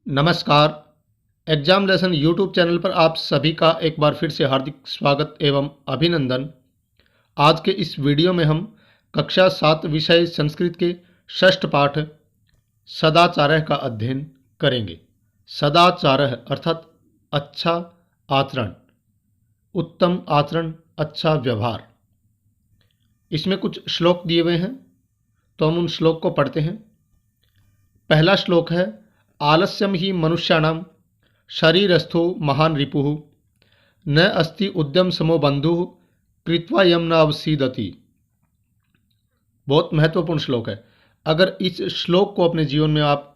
नमस्कार। Exam lesson YouTube channel पर आप सभी का एक बार फिर से हार्दिक स्वागत एवं अभिनंदन। आज के इस वीडियो में हम कक्षा 7 विषय संस्कृत के षष्ठ पाठ सदाचारः का अध्ययन करेंगे। सदाचारः अर्थात अच्छा आचरण, उत्तम आचरण, अच्छा व्यवहार। इसमें कुछ श्लोक दिए हुए हैं तो हम उन श्लोक को पढ़ते हैं। पहला श्लोक है, आलस्यम ही मनुष्याणां शरीरस्थो महान रिपुः न अस्ति उद्यम समो बंधुः कृत्वा यम न अवसीदति। बहुत महत्वपूर्ण श्लोक है। अगर इस श्लोक को अपने जीवन में आप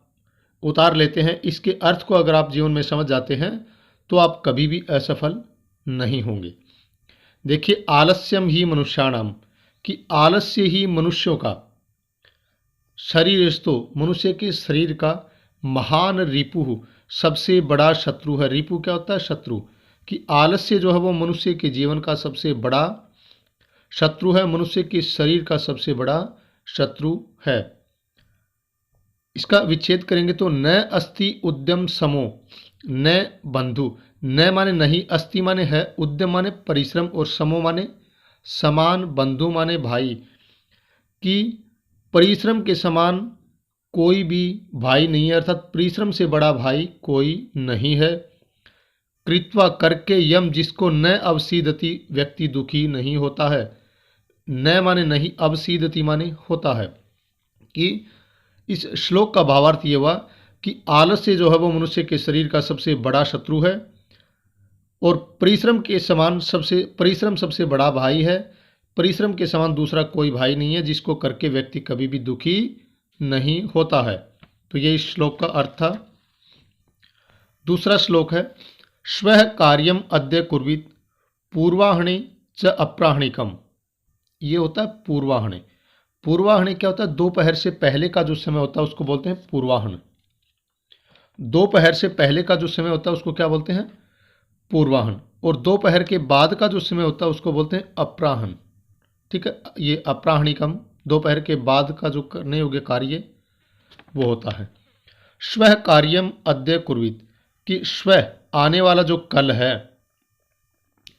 उतार लेते हैं, इसके अर्थ को अगर आप जीवन में समझ जाते हैं तो आप कभी भी असफल नहीं होंगे। देखिए, आलस्यम ही मनुष्याणां कि आलस्य ही मनुष्यों का, शरीरस्थो मनुष्य के शरीर का, महान रिपुः सबसे बड़ा शत्रु है। रिपु क्या होता है? शत्रु। कि आलस्य जो है वो मनुष्य के जीवन का सबसे बड़ा शत्रु है, मनुष्य के शरीर का सबसे बड़ा शत्रु है। इसका विच्छेद करेंगे तो न अस्ति उद्यम समो, न बंधु। न माने नहीं, अस्ति माने है, उद्यम माने परिश्रम और समो माने समान, बंधु माने भाई। कि परिश्रम के समान कोई भी भाई नहीं है, अर्थात परिश्रम से बड़ा भाई कोई नहीं है। कृत्वा करके यम जिसको न अवसीदति व्यक्ति दुखी नहीं होता है। न माने नहीं, अवसीदति माने होता है। कि इस श्लोक का भावार्थ ये हुआ कि आलस्य जो है वो मनुष्य के शरीर का सबसे बड़ा शत्रु है और परिश्रम के समान परिश्रम सबसे बड़ा भाई है। परिश्रम के समान दूसरा कोई भाई नहीं है जिसको करके व्यक्ति कभी भी दुखी नहीं होता है। तो ये इस श्लोक का अर्थ था। दूसरा श्लोक है, स्वः कार्यम अद्य कुर्वीत पूर्वाह्णे च अपराह्णिकम। ये होता है पूर्वाह्णे। पूर्वाह्णे क्या होता है? दोपहर से पहले का जो समय होता है उसको बोलते हैं पूर्वाह्न। दोपहर से पहले का जो समय होता है उसको क्या बोलते हैं? पूर्वाह्न। और दोपहर के बाद का जो समय होता है उसको बोलते हैं अपराह्न। ठीक है, ये अपराह्णिकम दोपहर के बाद का जो करने योग्य कार्य वो होता है। स्वः कार्यम अद्य कुर्वीत कि स्वः आने वाला जो कल है,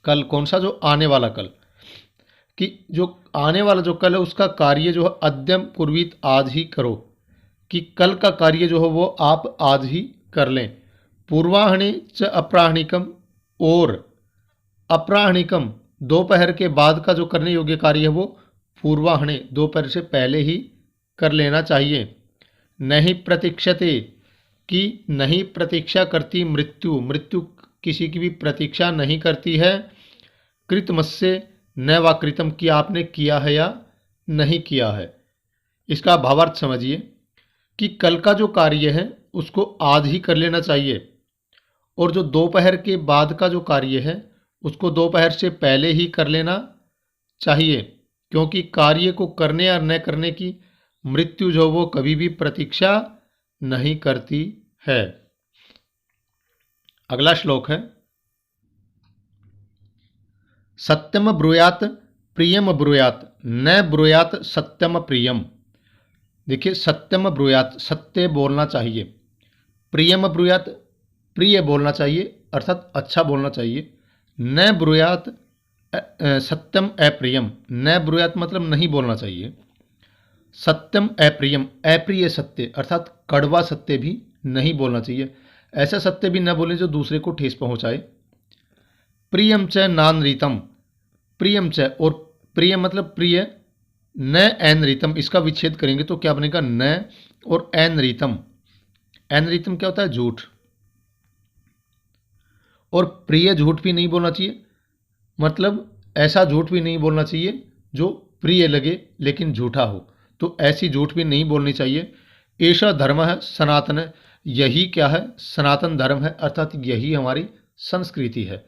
कल कौन सा? जो आने वाला कल। कि जो आने वाला जो कल है उसका कार्य जो है अद्यम कुर्वीत आज ही करो। कि कल का कार्य जो है वो आप आज ही कर लें। पूर्वाह्णे च अपराह्णिकम, और अपराह्णिकम दोपहर के बाद का जो करने योग्य कार्य है वो पूर्वाह्णे दोपहर से पहले ही कर लेना चाहिए। नहीं प्रतीक्षते कि नहीं प्रतीक्षा करती मृत्यु, मृत्यु किसी की भी प्रतीक्षा नहीं करती है। कृतमस्य न वा कृतम कि आपने किया है या नहीं किया है। इसका भावार्थ समझिए कि कल का जो कार्य है उसको आज ही कर लेना चाहिए और जो दोपहर के बाद का जो कार्य है उसको दोपहर से पहले ही कर लेना चाहिए, क्योंकि कार्य को करने या न करने की मृत्यु जो वो कभी भी प्रतीक्षा नहीं करती है। अगला श्लोक है, सत्यम ब्रूयात प्रियम ब्रूयात न ब्रूयात सत्यम प्रियम। देखिए, सत्यम ब्रूयात सत्य बोलना चाहिए, प्रियम ब्रूयात प्रिय बोलना चाहिए अर्थात अच्छा बोलना चाहिए। न ब्रूयात सत्यम अप्रियम, न ब्रूयात मतलब नहीं बोलना चाहिए। सत्यम अप्रियम अप्रिय सत्य अर्थात कड़वा सत्य भी नहीं बोलना चाहिए। ऐसा सत्य भी न बोलें जो दूसरे को ठेस पहुंचाए। प्रियम च नानरीतम, प्रियम च और प्रिय मतलब प्रिय, न एन रीतम। इसका विच्छेद करेंगे तो क्या बनेगा? न और एन रीतम। एन रीतम क्या होता है? झूठ। और प्रिय झूठ भी नहीं बोलना चाहिए, मतलब ऐसा झूठ भी नहीं बोलना चाहिए जो प्रिय लगे लेकिन झूठा हो, तो ऐसी झूठ भी नहीं बोलनी चाहिए। ऐसा धर्म है सनातन, यही क्या है? सनातन धर्म है, अर्थात यही हमारी संस्कृति है।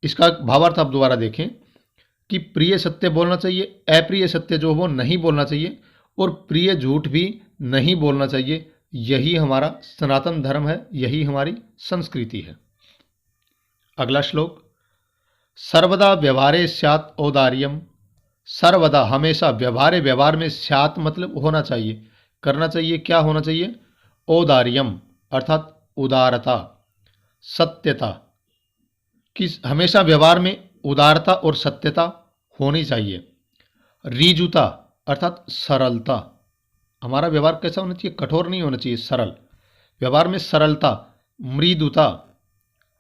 इसका भावार्थ आप दोबारा देखें कि प्रिय सत्य बोलना चाहिए, अप्रिय सत्य जो वो नहीं बोलना चाहिए और प्रिय झूठ भी नहीं बोलना चाहिए। यही हमारा सनातन धर्म है, यही हमारी संस्कृति है। अगला श्लोक, सर्वदा व्यवहारे स्यात् औदार्यम। सर्वदा हमेशा, व्यवहार में स्यात् मतलब होना चाहिए, करना चाहिए। क्या होना चाहिए? औदार्यम अर्थात उदारता, सत्यता, कि हमेशा व्यवहार में उदारता और सत्यता होनी चाहिए। ऋजुता अर्थात सरलता, हमारा व्यवहार कैसा होना चाहिए, कठोर नहीं होना चाहिए, सरल, व्यवहार में सरलता। मृदुता,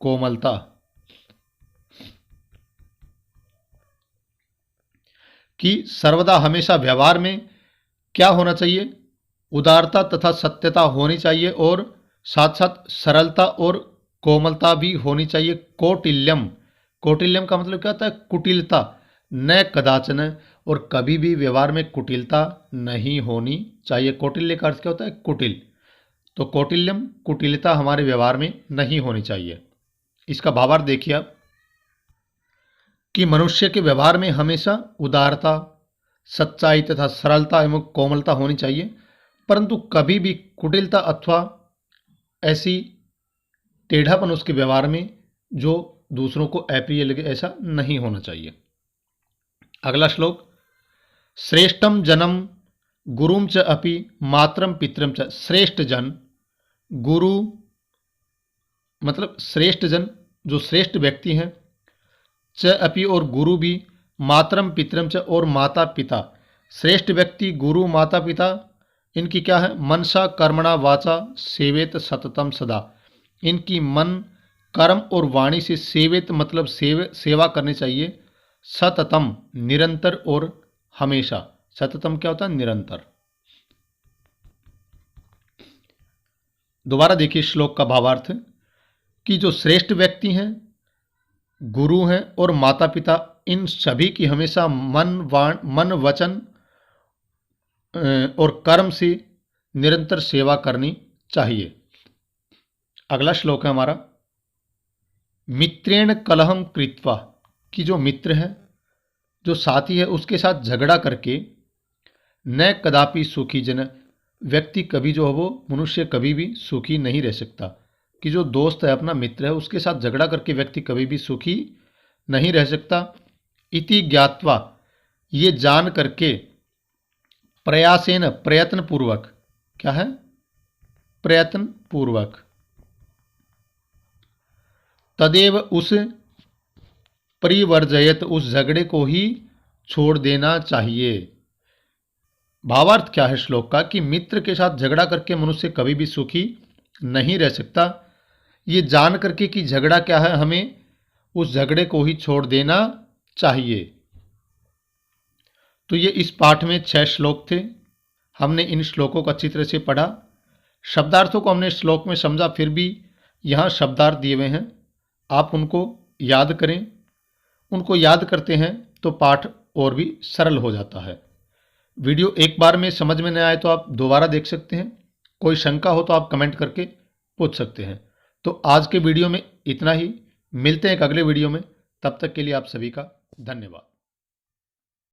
कोमलता। कि सर्वदा हमेशा व्यवहार में क्या होना चाहिए, उदारता तथा सत्यता होनी चाहिए और साथ साथ सरलता और कोमलता भी होनी चाहिए। कौटिल्यम, कौटिल्यम का मतलब क्या होता है, कुटिलता, न कदाचन, और कभी भी व्यवहार में कुटिलता नहीं होनी चाहिए। कौटिल्य का अर्थ क्या होता है, कुटिल, तो कौटिल्यम, कुटिलता हमारे व्यवहार में नहीं होनी चाहिए। इसका भावार्थ देखिए आप, कि मनुष्य के व्यवहार में हमेशा उदारता, सच्चाई तथा सरलता एवं कोमलता होनी चाहिए, परंतु कभी भी कुटिलता अथवा ऐसी टेढ़ापन उसके व्यवहार में जो दूसरों को अप्रिय लगे, ऐसा नहीं होना चाहिए। अगला श्लोक, श्रेष्ठम जनम गुरुम च अपि मातरम पितरम च। श्रेष्ठ जन, गुरु मतलब श्रेष्ठ जन, जो श्रेष्ठ व्यक्ति हैं, च अपि और गुरु भी, मातरम पितरम च और माता पिता। श्रेष्ठ व्यक्ति, गुरु, माता पिता, इनकी क्या है, मनसा कर्मणा वाचा सेवेत सततम सदा, इनकी मन, कर्म और वाणी से सेवित मतलब सेवा करनी चाहिए। सततम निरंतर और हमेशा, सततम क्या होता है, निरंतर। दोबारा देखिए श्लोक का भावार्थ, कि जो श्रेष्ठ व्यक्ति हैं, गुरु हैं और माता पिता, इन सभी की हमेशा मन वचन और कर्म से निरंतर सेवा करनी चाहिए। अगला श्लोक है हमारा, मित्रेण कलहम कृत्वा, कि जो मित्र है, जो साथी है, उसके साथ झगड़ा करके, न कदापि सुखी जन, व्यक्ति कभी जो है वो मनुष्य कभी भी सुखी नहीं रह सकता। कि जो दोस्त है, अपना मित्र है, उसके साथ झगड़ा करके व्यक्ति कभी भी सुखी नहीं रह सकता। इति ज्ञात्वा, ये जान करके, प्रयासेन प्रयत्न पूर्वक, क्या है, प्रयत्न पूर्वक, तदेव उस परिवर्जयत, उस झगड़े को ही छोड़ देना चाहिए। भावार्थ क्या है श्लोक का, कि मित्र के साथ झगड़ा करके मनुष्य कभी भी सुखी नहीं रह सकता। ये जान करके कि झगड़ा क्या है, हमें उस झगड़े को ही छोड़ देना चाहिए। तो ये इस पाठ में 6 श्लोक थे। हमने इन श्लोकों को अच्छी तरह से पढ़ा, शब्दार्थों को हमने श्लोक में समझा, फिर भी यहाँ शब्दार्थ दिए हुए हैं, आप उनको याद करें। उनको याद करते हैं तो पाठ और भी सरल हो जाता है। वीडियो एक बार में समझ में न आए तो आप दोबारा देख सकते हैं। कोई शंका हो तो आप कमेंट करके पूछ सकते हैं। तो आज के वीडियो में इतना ही, मिलते हैं एक अगले वीडियो में, तब तक के लिए आप सभी का धन्यवाद।